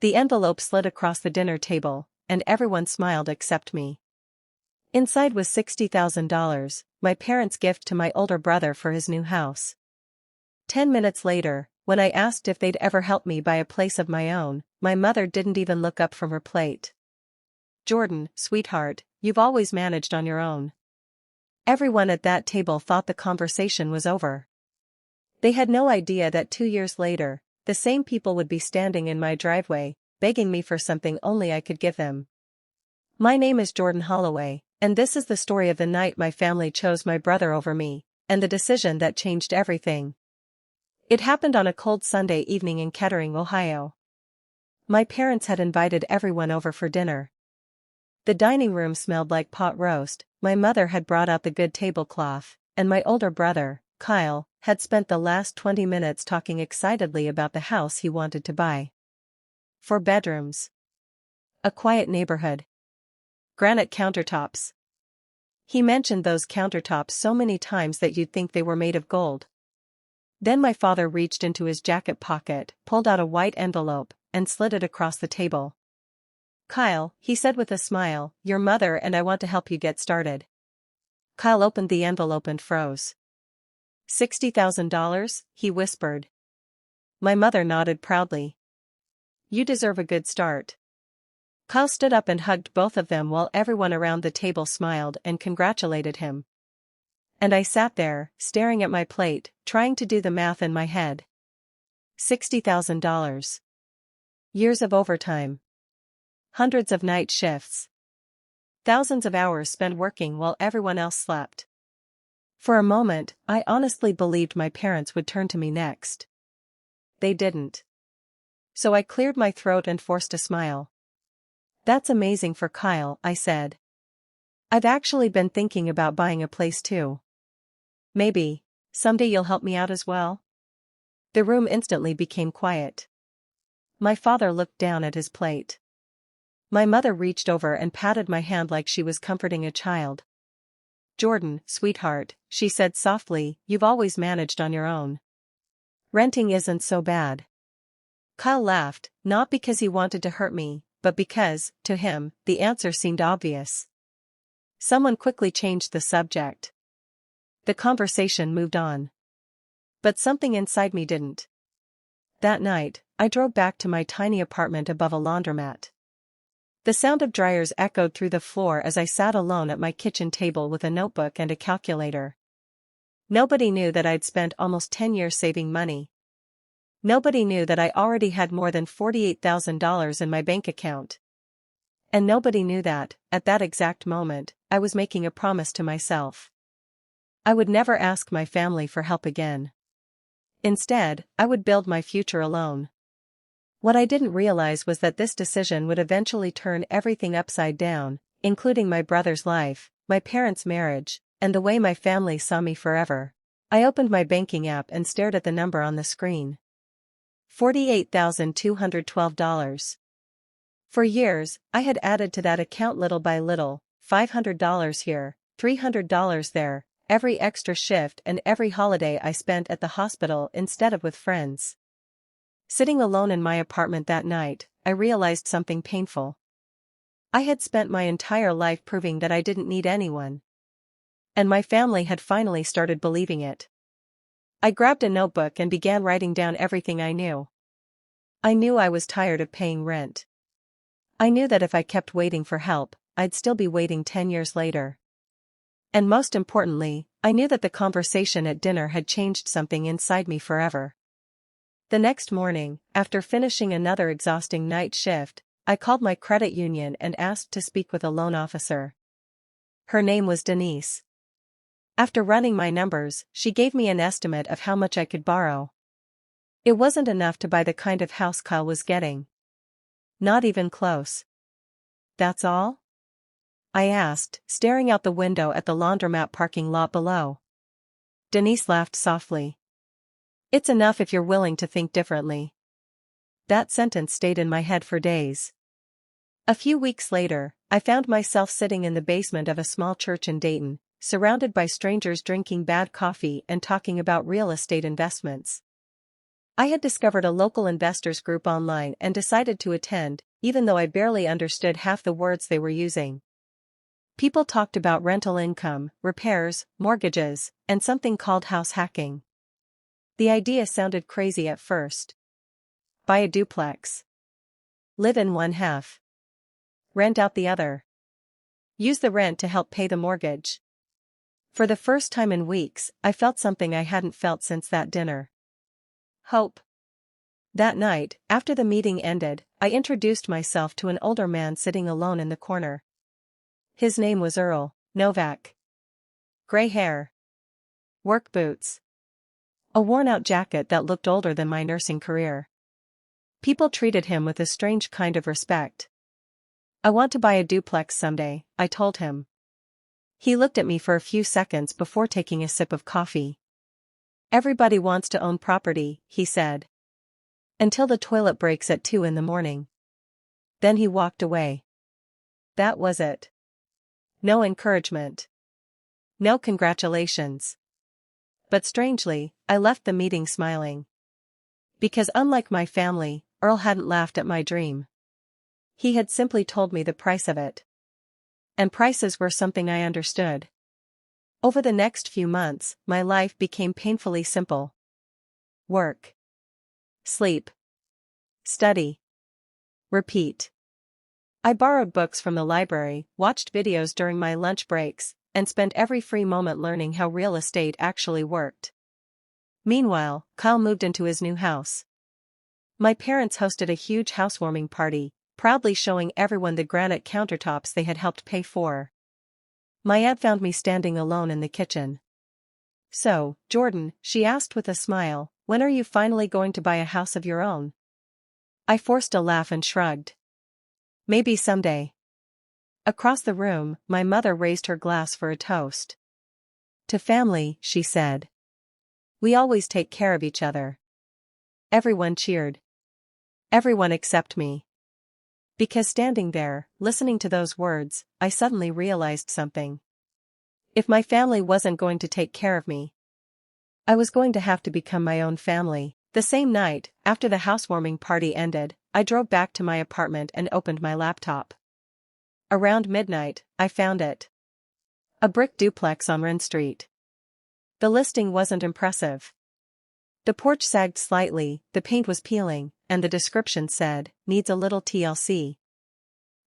The envelope slid across the dinner table, and everyone smiled except me. Inside was $60,000, my parents' gift to my older brother for his new house. 10 minutes later, when I asked if they'd ever help me buy a place of my own, my mother didn't even look up from her plate. "Jordan, sweetheart, you've always managed on your own." Everyone at that table thought the conversation was over. They had no idea that 2 years later, the same people would be standing in my driveway, begging me for something only I could give them. My name is Jordan Holloway, and this is the story of the night my family chose my brother over me, and the decision that changed everything. It happened on a cold Sunday evening in Kettering, Ohio. My parents had invited everyone over for dinner. The dining room smelled like pot roast, my mother had brought out the good tablecloth, and my older brother, Kyle, had spent the last 20 minutes talking excitedly about the house he wanted to buy. 4 bedrooms. A quiet neighborhood. Granite countertops. He mentioned those countertops so many times that you'd think they were made of gold. Then my father reached into his jacket pocket, pulled out a white envelope, and slid it across the table. "Kyle," he said with a smile, "your mother and I want to help you get started." Kyle opened the envelope and froze. "$60,000, he whispered. My mother nodded proudly. "You deserve a good start." Kyle stood up and hugged both of them while everyone around the table smiled and congratulated him. And I sat there, staring at my plate, trying to do the math in my head. $60,000. Years of overtime. Hundreds of night shifts. Thousands of hours spent working while everyone else slept. For a moment, I honestly believed my parents would turn to me next. They didn't. So I cleared my throat and forced a smile. "That's amazing for Kyle," I said. "I've actually been thinking about buying a place too. Maybe, someday you'll help me out as well?" The room instantly became quiet. My father looked down at his plate. My mother reached over and patted my hand like she was comforting a child. "Jordan, sweetheart," she said softly, "you've always managed on your own. Renting isn't so bad." Kyle laughed, not because he wanted to hurt me, but because, to him, the answer seemed obvious. Someone quickly changed the subject. The conversation moved on. But something inside me didn't. That night, I drove back to my tiny apartment above a laundromat. The sound of dryers echoed through the floor as I sat alone at my kitchen table with a notebook and a calculator. Nobody knew that I'd spent almost 10 years saving money. Nobody knew that I already had more than $48,000 in my bank account. And nobody knew that, at that exact moment, I was making a promise to myself. I would never ask my family for help again. Instead, I would build my future alone. What I didn't realize was that this decision would eventually turn everything upside down, including my brother's life, my parents' marriage, and the way my family saw me forever. I opened my banking app and stared at the number on the screen. $48,212. For years, I had added to that account little by little, $500 here, $300 there, every extra shift and every holiday I spent at the hospital instead of with friends. Sitting alone in my apartment that night, I realized something painful. I had spent my entire life proving that I didn't need anyone. And my family had finally started believing it. I grabbed a notebook and began writing down everything I knew. I knew I was tired of paying rent. I knew that if I kept waiting for help, I'd still be waiting 10 years later. And most importantly, I knew that the conversation at dinner had changed something inside me forever. The next morning, after finishing another exhausting night shift, I called my credit union and asked to speak with a loan officer. Her name was Denise. After running my numbers, she gave me an estimate of how much I could borrow. It wasn't enough to buy the kind of house Kyle was getting. Not even close. "That's all?" I asked, staring out the window at the laundromat parking lot below. Denise laughed softly. "It's enough if you're willing to think differently." That sentence stayed in my head for days. A few weeks later, I found myself sitting in the basement of a small church in Dayton, surrounded by strangers drinking bad coffee and talking about real estate investments. I had discovered a local investors group online and decided to attend, even though I barely understood half the words they were using. People talked about rental income, repairs, mortgages, and something called house hacking. The idea sounded crazy at first. Buy a duplex. Live in one half. Rent out the other. Use the rent to help pay the mortgage. For the first time in weeks, I felt something I hadn't felt since that dinner. Hope. That night, after the meeting ended, I introduced myself to an older man sitting alone in the corner. His name was Earl Novak. Gray hair. Work boots. A worn-out jacket that looked older than my nursing career. People treated him with a strange kind of respect. I want to buy a duplex someday, I told him. He looked at me for a few seconds before taking a sip of coffee. Everybody wants to own property, he said. Until the toilet breaks at 2 in the morning. Then he walked away. That was it. No encouragement. No congratulations. But strangely, I left the meeting smiling. Because unlike my family, Earl hadn't laughed at my dream. He had simply told me the price of it. And prices were something I understood. Over the next few months, my life became painfully simple. Work. Sleep. Study. Repeat. I borrowed books from the library, watched videos during my lunch breaks, and spent every free moment learning how real estate actually worked. Meanwhile, Kyle moved into his new house. My parents hosted a huge housewarming party, proudly showing everyone the granite countertops they had helped pay for. My aunt found me standing alone in the kitchen. So, Jordan, she asked with a smile, when are you finally going to buy a house of your own? I forced a laugh and shrugged. Maybe someday. Across the room, my mother raised her glass for a toast. To family, she said. We always take care of each other. Everyone cheered. Everyone except me. Because standing there, listening to those words, I suddenly realized something. If my family wasn't going to take care of me, I was going to have to become my own family. The same night, after the housewarming party ended, I drove back to my apartment and opened my laptop. Around midnight, I found it. A brick duplex on Ren Street. The listing wasn't impressive. The porch sagged slightly, the paint was peeling, and the description said, needs a little TLC.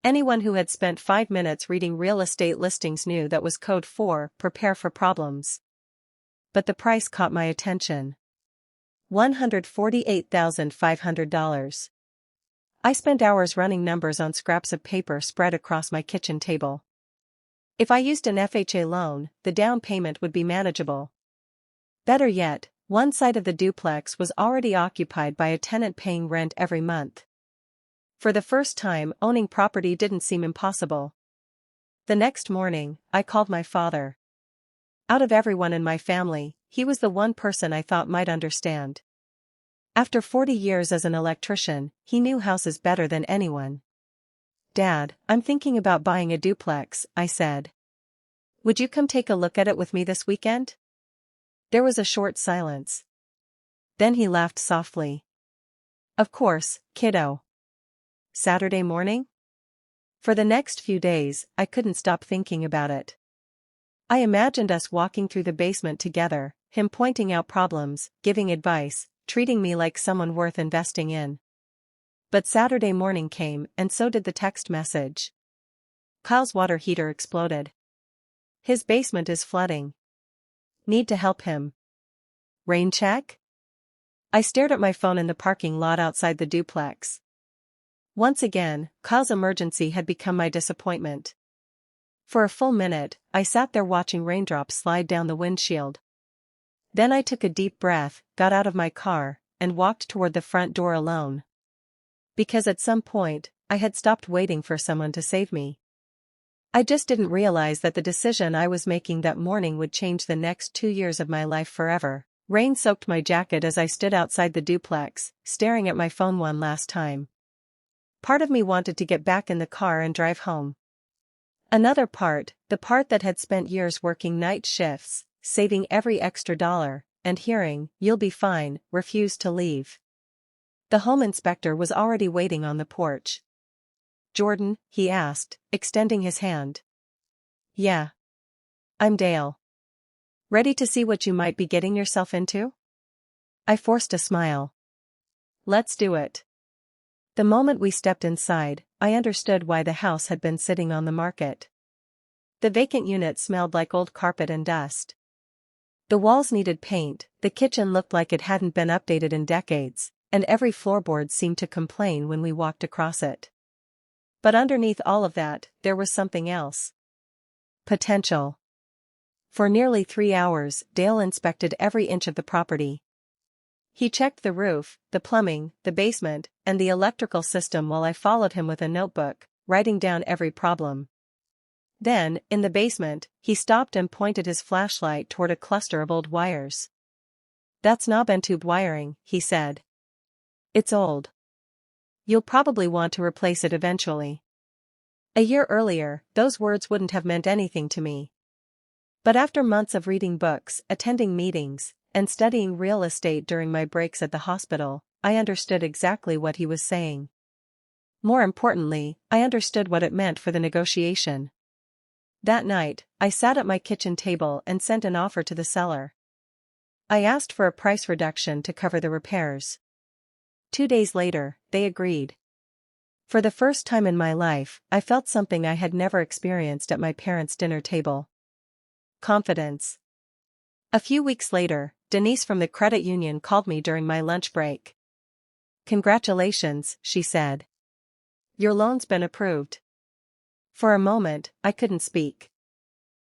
Anyone who had spent 5 minutes reading real estate listings knew that was code for prepare for problems. But the price caught my attention. $148,500. I spent hours running numbers on scraps of paper spread across my kitchen table. If I used an FHA loan, the down payment would be manageable. Better yet, one side of the duplex was already occupied by a tenant paying rent every month. For the first time, owning property didn't seem impossible. The next morning, I called my father. Out of everyone in my family, he was the one person I thought might understand. After 40 years as an electrician, he knew houses better than anyone. Dad, I'm thinking about buying a duplex, I said. Would you come take a look at it with me this weekend? There was a short silence. Then he laughed softly. Of course, kiddo. Saturday morning? For the next few days, I couldn't stop thinking about it. I imagined us walking through the basement together, him pointing out problems, giving advice, treating me like someone worth investing in. But Saturday morning came, and so did the text message. Kyle's water heater exploded. His basement is flooding. Need to help him. Rain check? I stared at my phone in the parking lot outside the duplex. Once again, Kyle's emergency had become my disappointment. For a full minute, I sat there watching raindrops slide down the windshield. Then I took a deep breath, got out of my car, and walked toward the front door alone. Because at some point, I had stopped waiting for someone to save me. I just didn't realize that the decision I was making that morning would change the next 2 years of my life forever. Rain soaked my jacket as I stood outside the duplex, staring at my phone one last time. Part of me wanted to get back in the car and drive home. Another part, the part that had spent years working night shifts, saving every extra dollar, and hearing, "You'll be fine," refused to leave. The home inspector was already waiting on the porch. "Jordan?" he asked, extending his hand. "Yeah. I'm Dale. Ready to see what you might be getting yourself into?" I forced a smile. "Let's do it." The moment we stepped inside, I understood why the house had been sitting on the market. The vacant unit smelled like old carpet and dust. The walls needed paint, the kitchen looked like it hadn't been updated in decades, and every floorboard seemed to complain when we walked across it. But underneath all of that, there was something else. Potential. For nearly 3 hours, Dale inspected every inch of the property. He checked the roof, the plumbing, the basement, and the electrical system while I followed him with a notebook, writing down every problem. Then, in the basement, he stopped and pointed his flashlight toward a cluster of old wires. "That's knob and tube wiring," he said. "It's old. You'll probably want to replace it eventually." A year earlier, those words wouldn't have meant anything to me. But after months of reading books, attending meetings, and studying real estate during my breaks at the hospital, I understood exactly what he was saying. More importantly, I understood what it meant for the negotiation. That night, I sat at my kitchen table and sent an offer to the seller. I asked for a price reduction to cover the repairs. 2 days later, they agreed. For the first time in my life, I felt something I had never experienced at my parents' dinner table. Confidence. A few weeks later, Denise from the credit union called me during my lunch break. "Congratulations," she said. "Your loan's been approved." For a moment, I couldn't speak.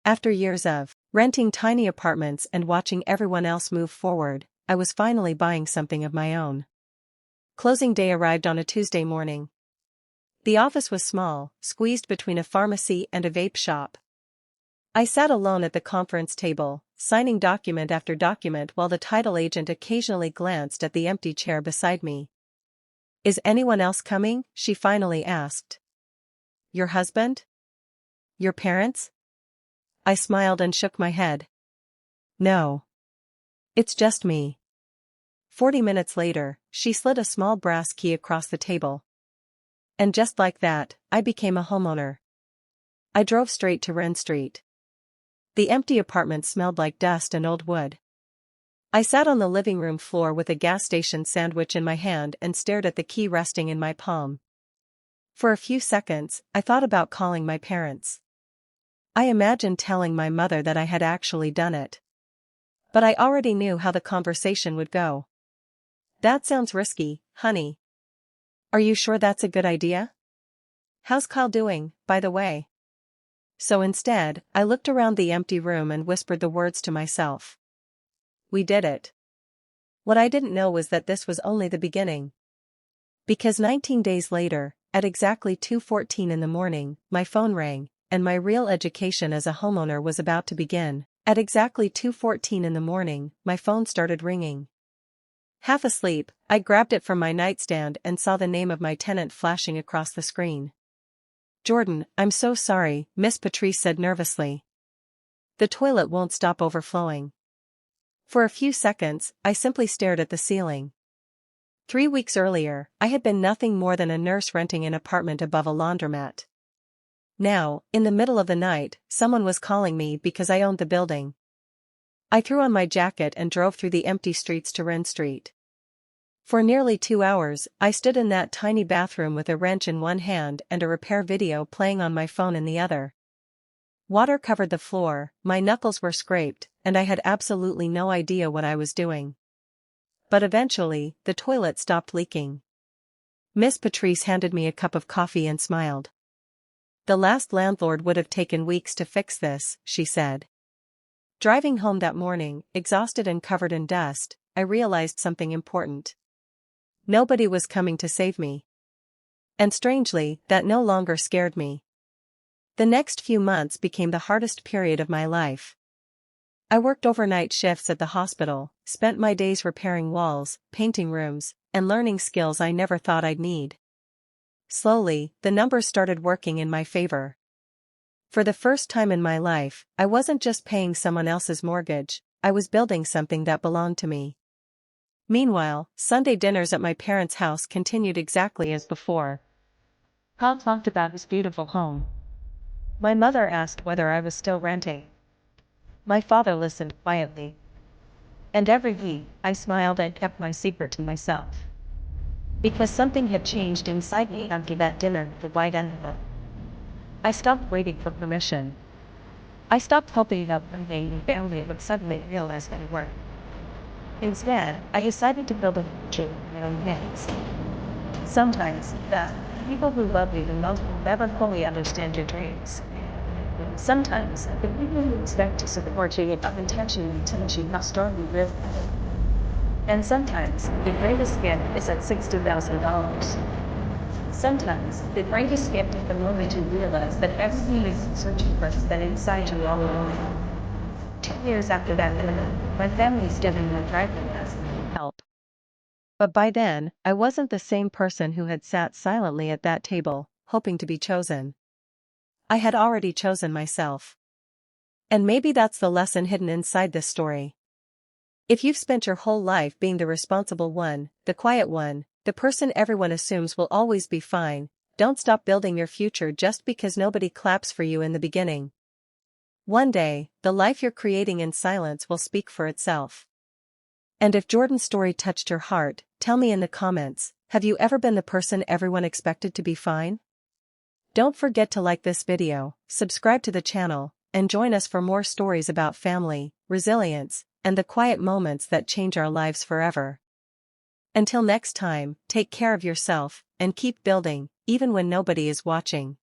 After years of renting tiny apartments and watching everyone else move forward, I was finally buying something of my own. Closing day arrived on a Tuesday morning. The office was small, squeezed between a pharmacy and a vape shop. I sat alone at the conference table, signing document after document while the title agent occasionally glanced at the empty chair beside me. "Is anyone else coming?" she finally asked. "Your husband? Your parents?" I smiled and shook my head. "No. It's just me." 40 minutes later, she slid a small brass key across the table. And just like that, I became a homeowner. I drove straight to Wren Street. The empty apartment smelled like dust and old wood. I sat on the living room floor with a gas station sandwich in my hand and stared at the key resting in my palm. For a few seconds, I thought about calling my parents. I imagined telling my mother that I had actually done it. But I already knew how the conversation would go. "That sounds risky, honey. Are you sure that's a good idea? How's Kyle doing, by the way?" So instead, I looked around the empty room and whispered the words to myself. We did it. What I didn't know was that this was only the beginning. Because 19 days later, at exactly 2:14 in the morning, my phone rang, and my real education as a homeowner was about to begin. At exactly 2:14 in the morning, my phone started ringing. Half asleep, I grabbed it from my nightstand and saw the name of my tenant flashing across the screen. "Jordan, I'm so sorry," Miss Patrice said nervously. "The toilet won't stop overflowing." For a few seconds, I simply stared at the ceiling. 3 weeks earlier, I had been nothing more than a nurse renting an apartment above a laundromat. Now, in the middle of the night, someone was calling me because I owned the building. I threw on my jacket and drove through the empty streets to Wren Street. For nearly 2 hours, I stood in that tiny bathroom with a wrench in one hand and a repair video playing on my phone in the other. Water covered the floor, my knuckles were scraped, and I had absolutely no idea what I was doing. But eventually, the toilet stopped leaking. Miss Patrice handed me a cup of coffee and smiled. "The last landlord would have taken weeks to fix this," she said. Driving home that morning, exhausted and covered in dust, I realized something important. Nobody was coming to save me. And strangely, that no longer scared me. The next few months became the hardest period of my life. I worked overnight shifts at the hospital, spent my days repairing walls, painting rooms, and learning skills I never thought I'd need. Slowly, the numbers started working in my favor. For the first time in my life, I wasn't just paying someone else's mortgage, I was building something that belonged to me. Meanwhile, Sunday dinners at my parents' house continued exactly as before. Paul talked about his beautiful home. My mother asked whether I was still renting. My father listened quietly. And every week, I smiled and kept my secret to myself. Because something had changed inside me after that dinner with the white envelope. I stopped waiting for permission. I stopped hoping that one day the family would suddenly realize my worth. Instead, I decided to build a future with my own hands. Sometimes, the people who love you the most will never fully understand your dreams. Sometimes, the people who expect to support you without intention tell you how strong you really are. And sometimes, the greatest gift is at $60,000. Sometimes, the greatest gift is the moment you realize that everything is searching for is that inside you all alone. 2 years after that dinner, my family's giving me a driving lesson. Help. But by then, I wasn't the same person who had sat silently at that table, hoping to be chosen. I had already chosen myself. And maybe that's the lesson hidden inside this story. If you've spent your whole life being the responsible one, the quiet one, the person everyone assumes will always be fine, don't stop building your future just because nobody claps for you in the beginning. One day, the life you're creating in silence will speak for itself. And if Jordan's story touched your heart, tell me in the comments, have you ever been the person everyone expected to be fine? Don't forget to like this video, subscribe to the channel, and join us for more stories about family, resilience, and the quiet moments that change our lives forever. Until next time, take care of yourself, and keep building, even when nobody is watching.